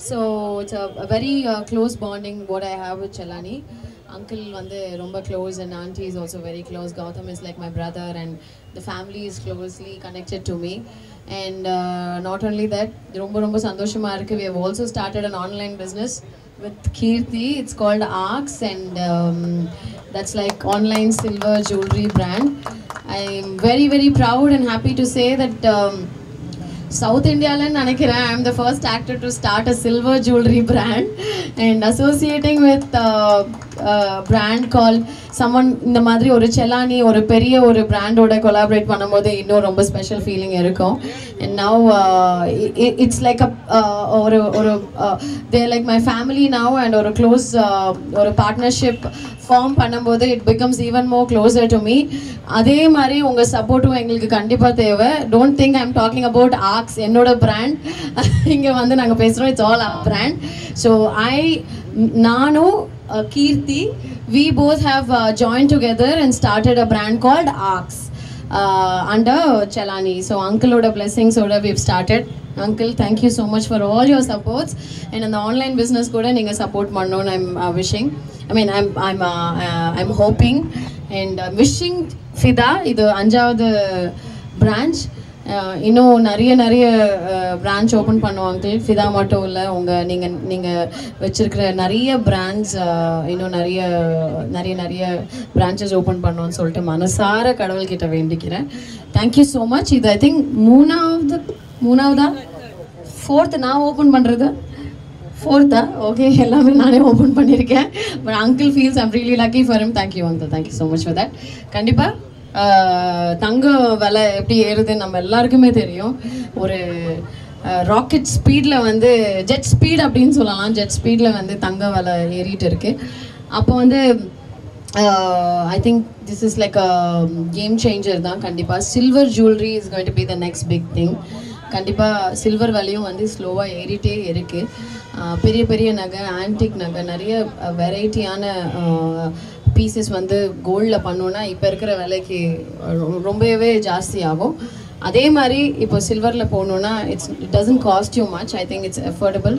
So it's a very close bonding what I have with Chelani. Uncle vande romba close and auntie is also very close. Gautam is like my brother and the family is closely connected to me. And not only that, romba sandoshama irukku. We have also started an online business with Kirti. It's called Arcs and that's like online silver jewelry brand. I'm very very proud and happy to say that South India I am the first actor to start a silver jewelry brand and associating with a brand called someone இந்த மாதிரி ஒரு செலானி ஒரு பெரிய ஒரு பிராண்டோட collaborate பண்ணும்போது இன்னும் ரொம்ப ஸ்பெஷல் ஃபீலிங் இருக்கும். And now it's like a they're like my family now and ஒரு க்ளோஸ் ஒரு பார்ட்னர்ஷிப் ஃபார்ம் பண்ணும்போது it becomes even more closer to me. அதே மாதிரி உங்க சப்போர்ட்டும் எங்களுக்கு கண்டிப்பா தேவை. Don't think I'm talking about Arcs, என்னோட பிராண்ட் இங்க வந்து நாங்க பேசுறோம். It's all our brand. So Nanu, Kirti, we both have joined together and started a brand called Arcs under Chelani. So uncle oda blessings oda we've started. Uncle, thank you so much for all your supports and in the online business kuda neenga support pannon. I'm wishing, I'm hoping and wishing Fida idu anjavathu branch இன்னும் நிறைய branch open பண்ணுவோம் uncle. ஃபிதா மட்டும் இல்லை, நீங்கள் வச்சுருக்கிற நிறைய brands இன்னும் நிறைய பிரான்ச்சஸ் ஓப்பன் பண்ணோன்னு சொல்லிட்டு மனசார கடவுள்கிட்ட வேண்டிக்கிறேன். Thank you so much. இது ஐ திங்க் மூணாவதா ஃபோர்த்து நான் ஓப்பன் பண்ணுறது ஃபோர்த்தா? ஓகே, எல்லாமே நானே ஓப்பன் பண்ணியிருக்கேன். But uncle feels I'm really lucky for him. Thank you uncle, thank you so much for that. கண்டிப்பாக தங்க விலை எப்படி ஏறுதுன்னு நம்ம எல்லாருக்குமே தெரியும். ஒரு ராக்கெட் ஸ்பீடில் வந்து ஜெட் ஸ்பீட் அப்படின்னு சொல்லலாம். ஜெட் ஸ்பீடில் வந்து தங்க விலை ஏறிட்டு இருக்கு. அப்போ வந்து I think this is like a game changer தான். கண்டிப்பாக silver jewellery is going to be the next big thing. கண்டிப்பாக சில்வர் விலையும் வந்து ஸ்லோவாக ஏறிட்டே இருக்குது. பெரிய பெரிய நகை, ஆன்டிக் நகை, நிறைய வெரைட்டியான பீசஸ் வந்து கோல்டில் பண்ணோன்னா இப்போ இருக்கிற விலைக்கு ரொம்பவே ஜாஸ்தி ஆகும். அதே மாதிரி இப்போ சில்வரில் போகணுன்னா it doesn't cost you much. I think it's affordable.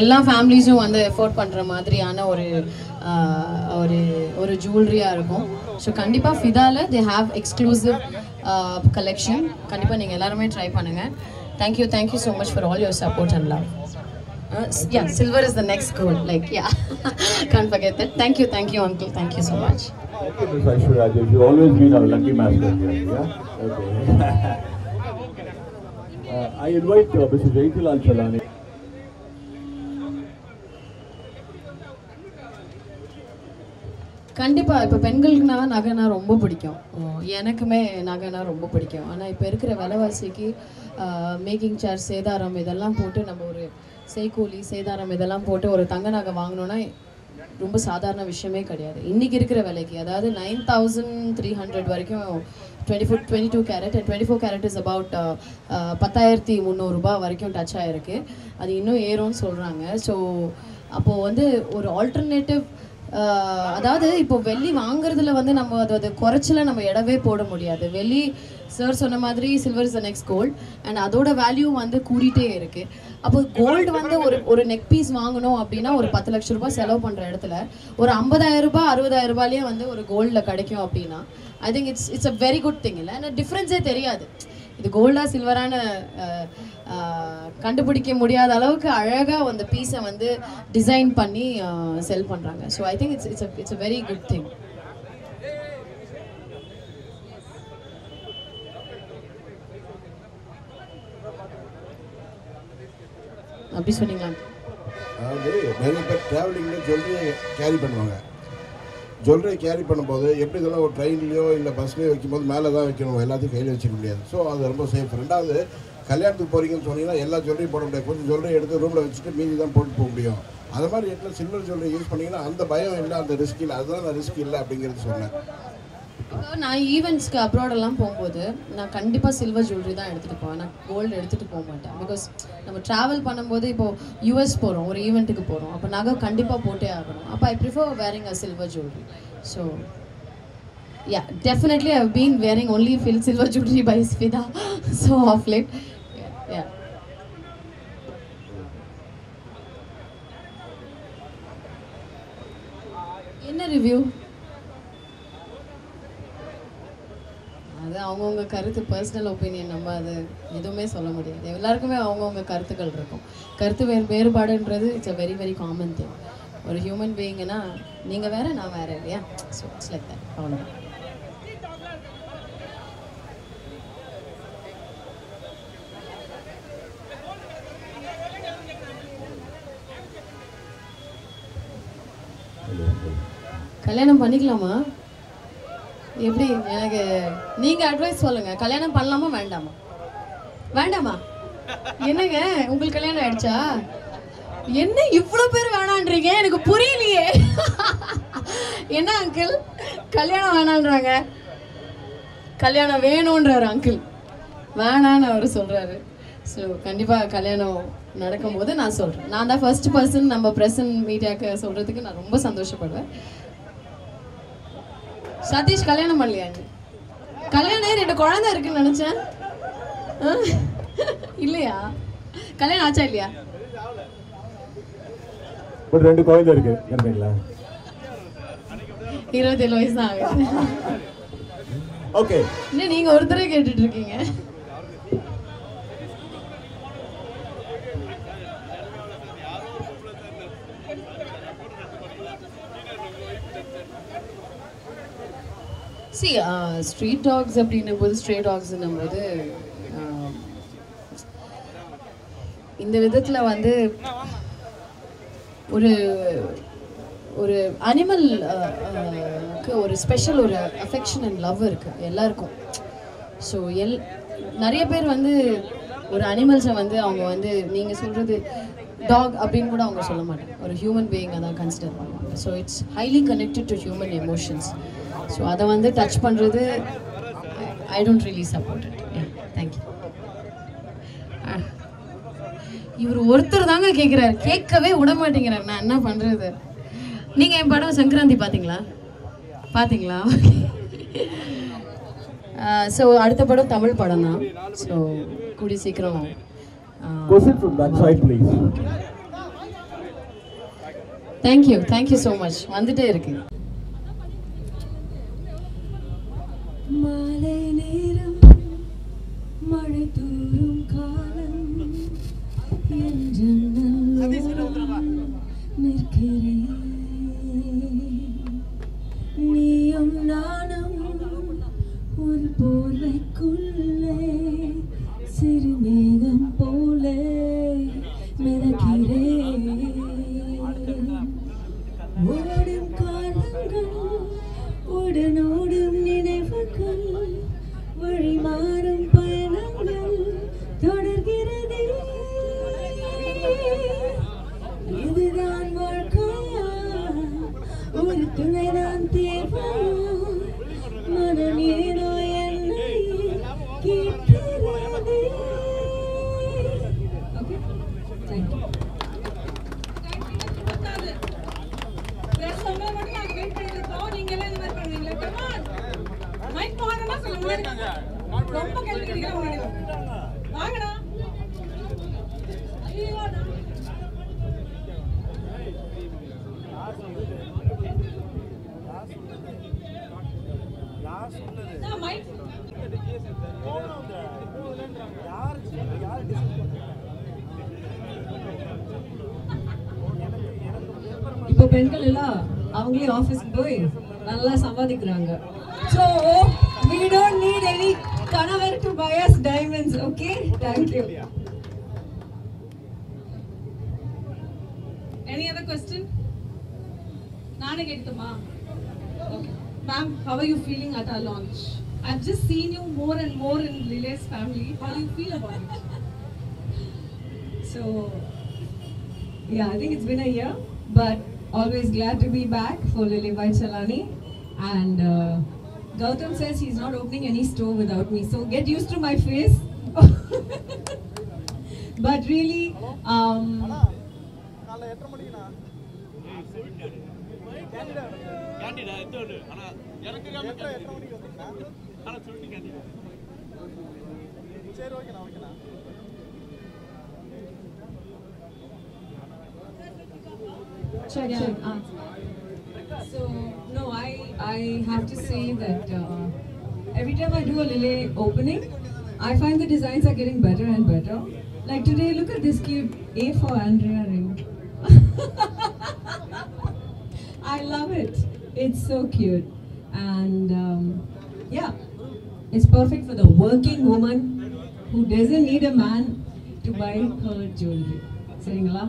எல்லா ஃபேமிலிஸும் வந்து எஃபோர்ட் பண்ணுற மாதிரியான ஒரு ஜுவல்லரியாக இருக்கும். ஸோ கண்டிப்பாக ஃபிதாவில் தே ஹாவ் எக்ஸ்க்ளூசிவ் கலெக்ஷன். கண்டிப்பாக நீங்கள் எல்லாருமே ட்ரை பண்ணுங்கள். Thank you so much for all your support and love. Yeah, silver is the next goal. Like, yeah, can't forget that. Thank you, uncle. Thank you so much. Okay, Ms. Aishwarya, you've always been our lucky master here. Yeah. Okay. I invite Mr. Jaitilal Chelani. கண்டிப்பாக இப்போ பெண்களுக்குனா நகைனா ரொம்ப பிடிக்கும். எனக்குமே நகைனா ரொம்ப பிடிக்கும். ஆனால் இப்போ இருக்கிற விலைவாசிக்கு மேக்கிங் சார்ஜ், சேதாரம் இதெல்லாம் போட்டு நம்ம ஒரு செய்கூலி சேதாரம் இதெல்லாம் போட்டு ஒரு தங்க நகை வாங்கினோன்னா ரொம்ப சாதாரண விஷயமே கிடையாது இன்றைக்கி இருக்கிற விலைக்கு. அதாவது 9,300 வரைக்கும் 22 carat and 24 carrot is about 10,300 ரூபாய் வரைக்கும் டச் ஆகிருக்கு. அது இன்னும் ஏறும்னு சொல்கிறாங்க. ஸோ அப்போது வந்து ஒரு ஆல்டர்னேட்டிவ் அதாவது இப்போ வெள்ளி வாங்குறதுல வந்து நம்ம அது குறைச்சல நம்ம இடவே போட முடியாது. வெள்ளி சார் சொன்ன மாதிரி silver is the next gold and அதோட வேல்யூ வந்து கூடிட்டே இருக்கு. அப்போ கோல்டு வந்து ஒரு நெக் பீஸ் வாங்கணும் அப்படின்னா ஒரு 10 லட்ச ரூபாய் செலவு பண்ணுற இடத்துல ஒரு 50,000 ரூபாய் 60,000 ரூபாயிலே வந்து ஒரு கோல்டில் கிடைக்கும் அப்படின்னா I think it's a very good thing. இல்லை ஏன்னா டிஃப்ரென்ஸே தெரியாது, இது கோல்டா சில்வரான கண்டுபிடிக்க முடியாத அளவுக்கு அழகாக அந்த பீஸை வந்து டிசைன் பண்ணி செல் பண்ணுறாங்க. So I think it's a very good thing. அப்படி சொன்னீங்களா? அதாவது நிறைய பேர் ட்ராவலிங்கில் ஜுவல்லரி கேரி பண்ணுவாங்க. ஜுவல்லரி கேரி பண்ணும்போது எப்படி இதெல்லாம் ஒரு ட்ரெயின்லையோ இல்லை பஸ்லேயோ வைக்கும்போது மேலே தான் வைக்கணும், எல்லாத்தையும் கையில் வச்சுக்க முடியாது. ஸோ அது ரொம்ப சேஃப். ரெண்டாவது கல்யாணத்துக்கு போகிறீங்கன்னு சொன்னீங்கன்னா எல்லா ஜுவல்லரியும் போட முடியாது, கொஞ்சம் ஜுவல்லரி எடுத்து ரூமில் வச்சுட்டு மீதி தான் போட்டு போக முடியும். அது மாதிரி இடத்துல சில்வர் ஜுவல்லரி யூஸ் பண்ணிங்கன்னா அந்த பயம் இல்லை, அந்த ரிஸ்க் இல்லை. அதுதான் நான் ரிஸ்க் இல்லை அப்படிங்கிறது சொன்னேன். இப்போ நான் ஈவெண்ட்ஸ்க்கு அப்ராடெல்லாம் போகும்போது நான் கண்டிப்பாக சில்வர் ஜுவல்லரி தான் எடுத்துகிட்டு போவேன். நான் கோல்டு எடுத்துகிட்டு போக மாட்டேன். பிகாஸ் நம்ம ட்ராவல் பண்ணும்போது இப்போது யூஎஸ் போகிறோம், ஒரு ஈவெண்ட்டுக்கு போகிறோம், அப்போ நகை கண்டிப்பாக போட்டே ஆகணும். அப்போ I prefer wearing a silver jewellery. So yeah, definitely I have been wearing only silver jewellery by Svitha. So of late yeah. என்ன ரிவ்யூ? அது அவங்கவுங்க கருத்து, பர்சனல் ஒப்பீனியன். நம்ம அது எதுவுமே சொல்ல முடியாது. எல்லாருக்குமே அவங்கவுங்க கருத்துக்கள் இருக்கும். கருத்து வேறுபாடுன்றது it's a very very common thing. ஒரு ஹியூமன் பீயிங்னா நீங்கள் வேறு நான் வேறு இல்லையா? So it's like that. அவ்வளோதான். கல்யாணம் பண்ணிக்கலாமா? எப்படி? எனக்கு நீங்கள் அட்வைஸ் சொல்லுங்கள். கல்யாணம் பண்ணலாமா வேண்டாமா? வேண்டாமா? என்னங்க உங்களுக்கு கல்யாணம் ஆயிடுச்சா? என்ன இவ்வளோ பேர் வேணான்றீங்க? எனக்கு புரியலையே. என்ன அங்கிள் கல்யாணம் வேணான்றாங்க? கல்யாணம் வேணுன்றாரு அங்கிள், வேணான்னு அவர் சொல்கிறாரு. ஸோ கண்டிப்பாக கல்யாணம் நடக்கும்போது நான் சொல்கிறேன். நான் தான் ஃபர்ஸ்ட் பர்சன் நம்ம ப்ரெசன்ட் மீடியாவுக்கு சொல்கிறதுக்கு நான் ரொம்ப சந்தோஷப்படுவேன். சதீஷ் கல்யாணம் பண்ணலையாங்க? கல்யாணம் 2 குழந்தை இருக்குன்னு நினச்சேன். இல்லையா? கல்யாணம் ஆச்சா இல்லையா? ஒரு 2 குழந்தை இருக்கு. கேட்பீங்களா? 27 வயசு தான் ஆகுது. ஓகே. இன்னும் நீங்கள் ஒருத்தரே கேட்டுட்டு இருக்கீங்க. சி ஸ்ட்ரீட் டாக்ஸ் அப்படின்னும் போது, ஸ்ட்ரே டாக்ஸ்ன்னும் போது இந்த விதத்தில் வந்து ஒரு ஒரு அனிமலுக்கு ஒரு ஸ்பெஷல் ஒரு அஃபெக்ஷன் அண்ட் லவ் இருக்குது எல்லாருக்கும். ஸோ நிறைய பேர் வந்து ஒரு அனிமல்ஸை வந்து அவங்க வந்து நீங்கள் சொல்கிறது டாக் அப்படின்னு கூட அவங்க சொல்ல மாட்டாங்க, ஒரு ஹியூமன் பீயிங்கை தான் கன்சிடர் பண்ணுவாங்க. So it's highly connected to human emotions. So அதை வந்து டச் பண்ணுறது I don't really support it. Thank you. இவர் ஒருத்தர் தாங்க கேட்குறாரு, கேட்கவே விட மாட்டேங்கிறார். நான் என்ன பண்ணுறது? நீங்கள் என் படம் சங்கராந்தி பார்த்தீங்களா? பார்த்தீங்களா? ஸோ அடுத்த படம் தமிழ் படம் தான். ஸோ கூடி சீக்கிரம். Thank you so much. வந்துட்டே இருக்கு. மாலை நேரம் மழை தூரும் காலம் நிற்கிறேன். நீயும் நானும் ஒரு போர்வைக்குள்ளே சிறு மேகம் போல மிதக்கிறேன். ஓடும் காலங்கள் உடனோடும் நினைவுகள் வழி மாறும் பயணங்கள் தொடர்கிறதே. இதுதான் வாழ்க்கையா? ஒரு துணை நான் தேவா? மனம் ஏனோ என்னை கேட்கிறதே. Thank you. ரொம்ப கேள்வி வாங்கடா. ஐயோடா. இப்போ பெண்கள் எல்லாம் அவங்களே ஆஃபீஸ்க்கு போய் நல்லா சம்பாதிக்கிறாங்க. So we don't need any கணவர் to buy us diamonds. Okay, thank you. Any other question? நானே கேட்கட்டுமா? Okay. Ma'am, how are you feeling at our launch? I've just seen you more and more in Lile's family. How do you feel about it? So, yeah, I think it's been a year, but always glad to be back for Lily by Chalani. And Gautam says he's not opening any store without me, so get used to my face. But really, check. So no, I have to say that every time I do a Lily opening, I find the designs are getting better and better. Like today, look at this cute A for Andrea ring. I love it. It's so cute, and yeah, it's perfect for the working woman who doesn't need a man to buy her jewelry. சரிங்களா?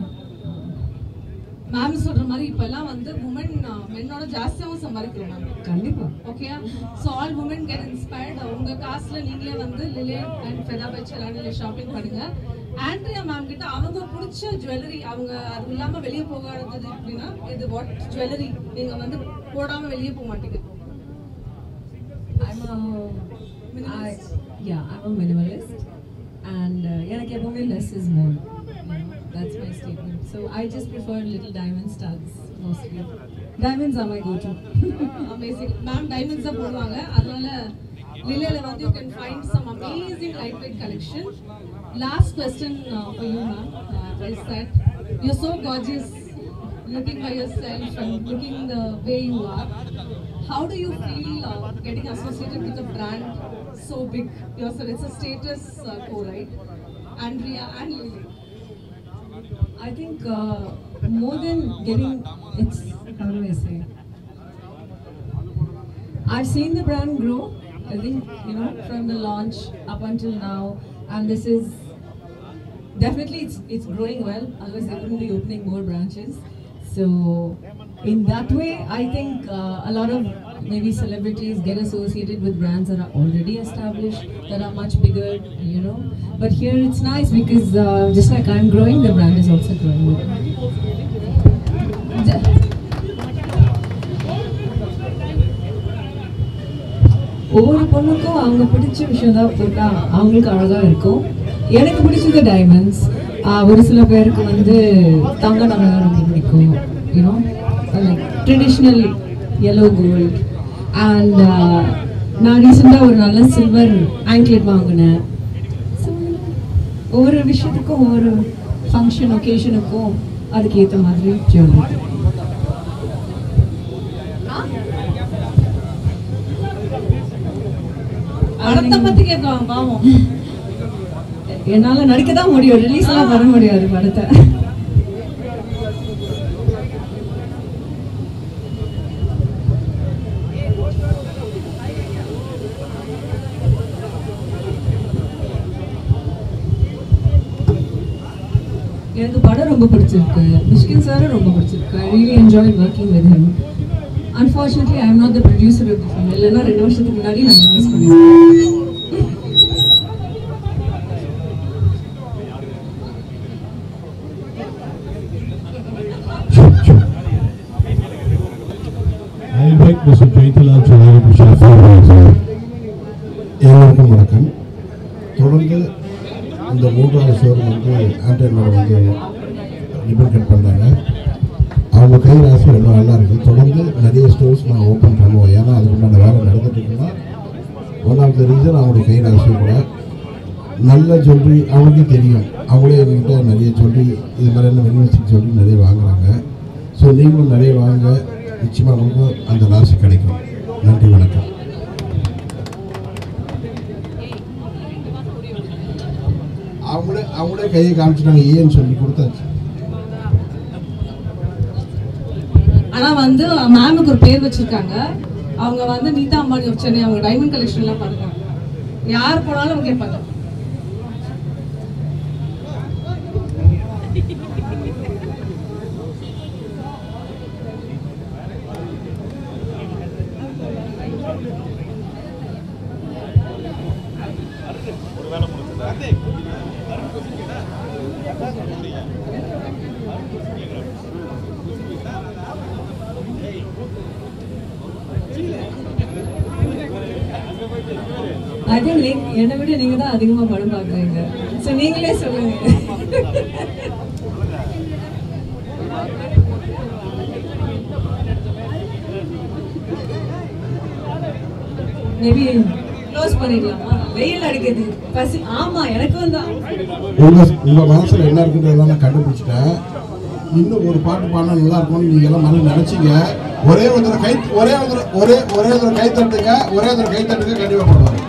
Ma'am சொல்ற மாதிரி இப்பெல்லாம் வந்து women மென்னோட ஜாஸ்தியாவும் சம்பாதிக்கிறோம் ma'am. கண்டிப்பா. ஓகேயா? So all women get inspired. உங்க காசுல நீங்களே வந்து லிலே அண்ட் ஃபெதா பை சலானில ஷாப்பிங் பண்ணுங்க. ஆண்ட்ரியா மேம் கிட்ட அவங்க பிடிச்ச ஜுவல்லரி அவங்க அது இல்லாம வெளிய போகாதது அப்படினா இது வாட் ஜுவல்லரி நீங்க வந்து போடாம வெளிய போக மாட்டீங்க. I'm a minimalist and எனக்கு எப்பவுமே less is more. That's my statement. So I just prefer little diamond studs mostly. Diamonds are my go-to. Amazing. Ma'am, diamonds are போடுவாங்க. அதனால Lilele வந்து you can find some amazing lightweight collection. Last question for you, ma'am, is that you're so gorgeous looking by yourself and looking the way you are. How do you feel getting associated with a brand so big? It's a status quo, right? Andrea and Lily. I think more than getting, it's, how do I say? I've seen the brand grow, I think, from the launch up until now, and this is, definitely it's growing well, otherwise they wouldn't be opening more branches. So, in that way, I think a lot of maybe celebrities get associated with brands that are already established, that are much bigger, But here it's nice because just like I'm growing, the brand is also growing with me. ஒவ்வொரு பொண்ணுக்கும் அவங்க பிடிச்ச விஷயம் தான் போட்டா அவங்களுக்கு அழகா இருக்கும். எனக்கு பிடிச்சது டைமண்ட்ஸ். ஒரு சில பேருக்கு வந்து தங்க நகை ரொம்ப பிடிக்கும், like traditional yellow gold. And நான் ரீசெண்டாக ஒரு நல்ல சில்வர் ஆங்க்லெட் வாங்கினேன். ஒவ்வொரு விஷயத்துக்கும் ஒவ்வொரு ஃபங்க்ஷன் ஒகேஷனுக்கும் அதுக்கு ஏற்ற மாதிரி ஜுவல்லரி. படத்தை பற்றி கேட்கலாம் பாவம். என்னால் நடிக்க தான் முடியும், ரிலீஸ் எல்லாம் பண்ண முடியாது படத்தை. எனக்கு படம் ரொம்ப பிடிச்சிருக்கு, மிஷ்கின் சாரும் ரொம்ப பிடிச்சிருக்கு. I really enjoyed working with him. Unfortunately, I am not the producer of the film. இல்லைன்னா 2 வருஷத்துக்கு முன்னாடி நான் இன்வெஸ்ட் பண்ணியிருக்கேன். I invite Mr. Jaithalal Chalani to share some words. எல்லாருக்கும் வணக்கம். தொடர்ந்து இந்த 3வது ஷோரூம் வந்து ஆண்டர்னோட வந்து ரிப்பன் கட் பண்ணுறாங்க. அவங்க கை ராசி ரொம்ப நல்லா இருக்குது. தொடர்ந்து நிறைய ஸ்டோர்ஸ் நான் ஓப்பன் பண்ணுவோம். ஏன்னா அதுக்குண்டான வேலை நடந்துட்டு இருக்குன்னா ஒன் ஆஃப் த ரீசன் அவங்களுடைய கை ராசி கூட நல்ல ஜுவல்லரி அவங்களுக்கே தெரியும். அவங்களே எங்ககிட்ட நிறைய ஜுவல்லரி இது மாதிரியான வெனிவர்சிட்டி ஜுவல்லரி நிறைய வாங்குறாங்க. ஸோ நீங்களும் நிறைய வாங்க, நிச்சயமாக உங்களுக்கும் அந்த ராசி கிடைக்கும். நன்றி, வணக்கம். அவங்களே கையை காமிச்சிட்டாங்க, ஏன்னு சொல்லி கொடுத்தாச்சு. ஆனா வந்து மேமுக்கு ஒரு பேர் வச்சிருக்காங்க. அவங்க வந்து நீதா அம்பானி ஆஃப் சென்னை. அவங்க டைமண்ட் கலெக்ஷன்லாம் பாருங்க, யார் போனாலும் அவங்க கேட்பாங்க. I think என்னை விட நீங்க தான் அதிகமா படம் பார்க்குறீங்க. ஸோ நீங்களே சொல்லுங்க. மேபி க்ளோஸ் பண்ணிடலாமா? வெயில் அடிக்குது, பசி. ஆமா, எனக்கும் தான். உங்க மனசுல என்ன இருக்குன்றதெல்லாம் நான் கண்டுபிடிச்சிட்டேன். இன்னும் ஒரு பாட்டு பாடினா நல்லா இருக்கும்னு நீங்க எல்லாம் மனதில் நினைச்சீங்க. ஒரே ஒரு கை தட்டுங்க, கை தட்டுங்க, கண்டிப்பா பாடுவாங்க.